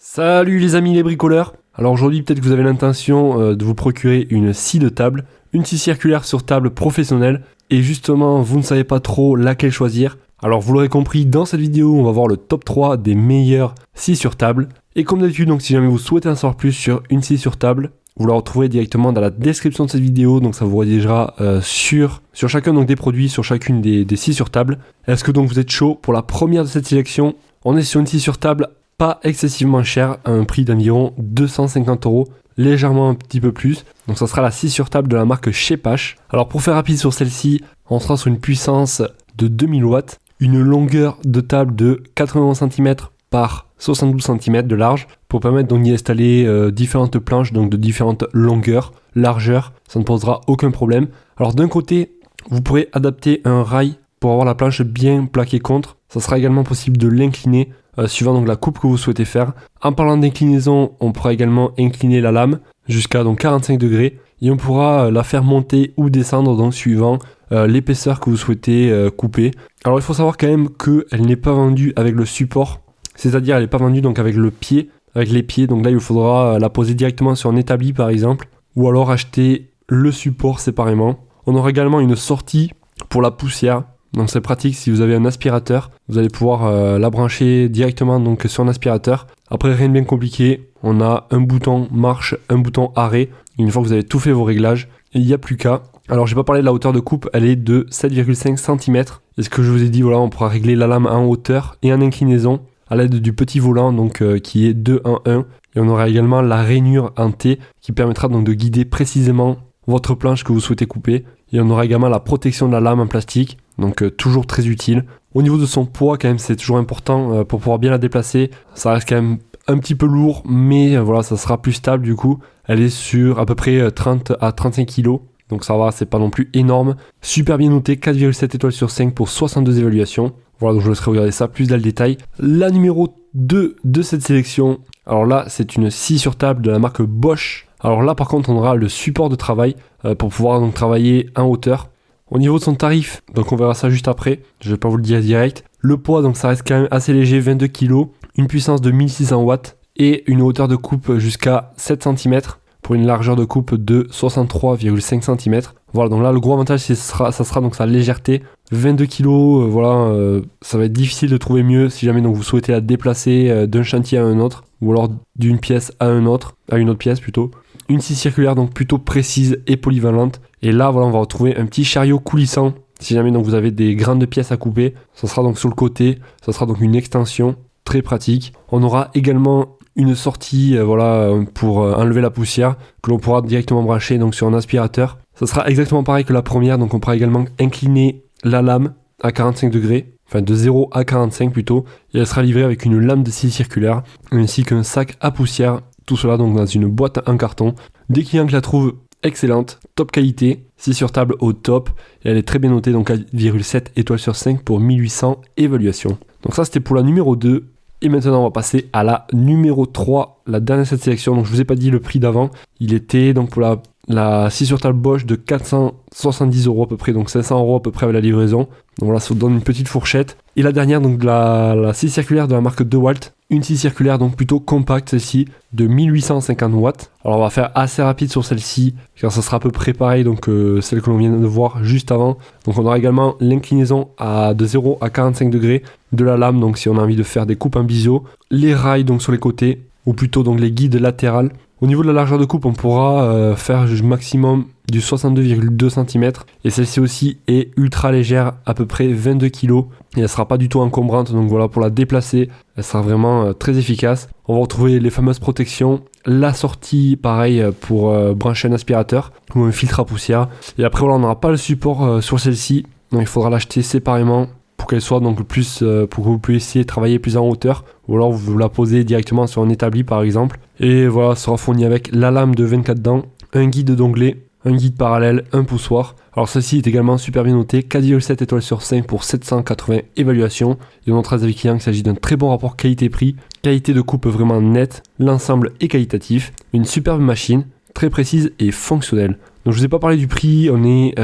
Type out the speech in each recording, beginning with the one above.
Salut les amis les bricoleurs. Alors aujourd'hui peut-être que vous avez l'intention de vous procurer une scie de table, une scie circulaire sur table professionnelle et justement vous ne savez pas trop laquelle choisir. Alors vous l'aurez compris, dans cette vidéo on va voir le top 3 des meilleures scies sur table. Et comme d'habitude, donc si jamais vous souhaitez en savoir plus sur une scie sur table, vous la retrouverez directement dans la description de cette vidéo, donc ça vous redirigera sur chacun donc des produits, sur chacune des scies sur table. Est-ce que donc vous êtes chaud pour la première de cette sélection? On est sur une scie sur table pas excessivement cher, à un prix d'environ 250 €, légèrement un petit peu plus. Donc ça sera la scie sur table de la marque Shepash. Alors pour faire rapide sur celle-ci, on sera sur une puissance de 2000 watts, une longueur de table de 91 cm par 72 cm de large, pour permettre donc d'y installer différentes planches, donc de différentes longueurs, largeurs, ça ne posera aucun problème. Alors d'un côté, vous pourrez adapter un rail pour avoir la planche bien plaquée contre. Ça sera également possible de l'incliner suivant donc la coupe que vous souhaitez faire. En parlant d'inclinaison, on pourra également incliner la lame jusqu'à donc 45 degrés et on pourra la faire monter ou descendre donc suivant l'épaisseur que vous souhaitez couper. Alors il faut savoir quand même qu'elle n'est pas vendue avec le support, c'est-à-dire elle n'est pas vendue donc avec le pied, avec les pieds. Donc là il faudra la poser directement sur un établi par exemple, ou alors acheter le support séparément. On aura également une sortie pour la poussière. Donc c'est pratique si vous avez un aspirateur, vous allez pouvoir la brancher directement donc sur un aspirateur. Après rien de bien compliqué, on a un bouton marche, un bouton arrêt. Une fois que vous avez tout fait vos réglages, il n'y a plus qu'à. Alors j'ai pas parlé de la hauteur de coupe, elle est de 7,5 cm. Et ce que je vous ai dit, voilà, on pourra régler la lame en hauteur et en inclinaison à l'aide du petit volant donc qui est 2 en 1. Et on aura également la rainure en T qui permettra donc de guider précisément votre planche que vous souhaitez couper. Et on aura également la protection de la lame en plastique, donc toujours très utile. Au niveau de son poids, quand même, c'est toujours important pour pouvoir bien la déplacer. Ça reste quand même un petit peu lourd, mais voilà, ça sera plus stable du coup. Elle est sur à peu près 30 à 35 kg, donc ça va, c'est pas non plus énorme. Super bien noté, 4,7 étoiles sur 5 pour 62 évaluations. Voilà, donc je vous laisserai regarder ça plus dans le détail. La numéro 2 de cette sélection, alors là, c'est une scie sur table de la marque Bosch. Alors là, par contre, on aura le support de travail pour pouvoir donc travailler en hauteur. Au niveau de son tarif, donc on verra ça juste après, je vais pas vous le dire direct. Le poids, donc ça reste quand même assez léger, 22 kg, une puissance de 1600 watts et une hauteur de coupe jusqu'à 7 cm pour une largeur de coupe de 63,5 cm. Voilà, donc là le gros avantage ça sera donc sa légèreté. 22 kg, voilà, ça va être difficile de trouver mieux si jamais donc vous souhaitez la déplacer d'un chantier à un autre ou alors d'une pièce à une autre pièce plutôt. Une scie circulaire donc plutôt précise et polyvalente. Et là voilà, on va retrouver un petit chariot coulissant. Si jamais donc vous avez des grandes pièces à couper, ça sera donc sur le côté, ça sera donc une extension très pratique. On aura également une sortie voilà, pour enlever la poussière que l'on pourra directement brancher donc sur un aspirateur. Ça sera exactement pareil que la première, donc on pourra également incliner la lame à 45 degrés, enfin de 0 à 45 plutôt, et elle sera livrée avec une lame de scie circulaire ainsi qu'un sac à poussière. Tout cela donc dans une boîte en carton. Des clients qui la trouvent excellente, top qualité, scie sur table au top, et elle est très bien notée, donc 4,7 étoiles sur 5 pour 1800 évaluations. Donc ça c'était pour la numéro 2, et maintenant on va passer à la numéro 3, la dernière de cette sélection. Donc je vous ai pas dit le prix d'avant, il était donc pour la scie sur table Bosch de 470 € à peu près, donc 500 € à peu près avec la livraison. Donc voilà, ça vous donne une petite fourchette. Et la dernière, donc la scie circulaire de la marque DeWalt, une scie circulaire donc plutôt compacte celle-ci, de 1850 watts. Alors on va faire assez rapide sur celle-ci, car ça sera à peu près pareil donc celle que l'on vient de voir juste avant. Donc on aura également l'inclinaison de 0 à 45 degrés de la lame, donc si on a envie de faire des coupes en biseau. Les rails donc sur les côtés, ou plutôt donc les guides latérales. Au niveau de la largeur de coupe, on pourra faire maximum du 62,2 cm. Et celle-ci aussi est ultra légère, à peu près 22 kg. Et elle sera pas du tout encombrante, donc voilà, pour la déplacer, elle sera vraiment très efficace. On va retrouver les fameuses protections. La sortie, pareil, pour brancher un aspirateur ou un filtre à poussière. Et après, voilà, on n'aura pas le support sur celle-ci. Donc il faudra l'acheter séparément pour qu'elle soit donc plus pour que vous puissiez travailler plus en hauteur, ou alors vous la posez directement sur un établi par exemple. Et voilà, sera fourni avec la lame de 24 dents, un guide d'onglet, un guide parallèle, un poussoir. Alors ceci est également super bien noté, 4,7 étoiles sur 5 pour 780 évaluations. Et on notera avec clients qu'il s'agit d'un très bon rapport qualité-prix, qualité de coupe vraiment nette, l'ensemble est qualitatif, une superbe machine, très précise et fonctionnelle. Donc je vous ai pas parlé du prix, on est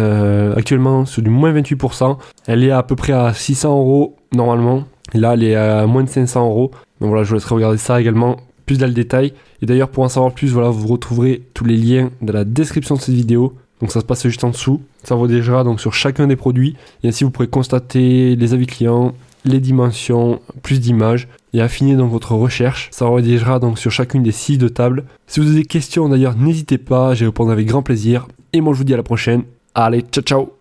actuellement sur du moins 28%, elle est à peu près à 600 € normalement, et là elle est à moins de 500 €, donc voilà, je vous laisserai regarder ça également plus dans le détail. Et d'ailleurs, pour en savoir plus, voilà, vous retrouverez tous les liens dans la description de cette vidéo. Donc ça se passe juste en dessous. Ça vous dirigera donc sur chacun des produits. Et ainsi, vous pourrez constater les avis clients, les dimensions, plus d'images et affiner donc votre recherche. Ça redirigera donc sur chacune des scies de table. Si vous avez des questions d'ailleurs, n'hésitez pas, j'y répondrai avec grand plaisir. Et moi, je vous dis à la prochaine. Allez, ciao ciao!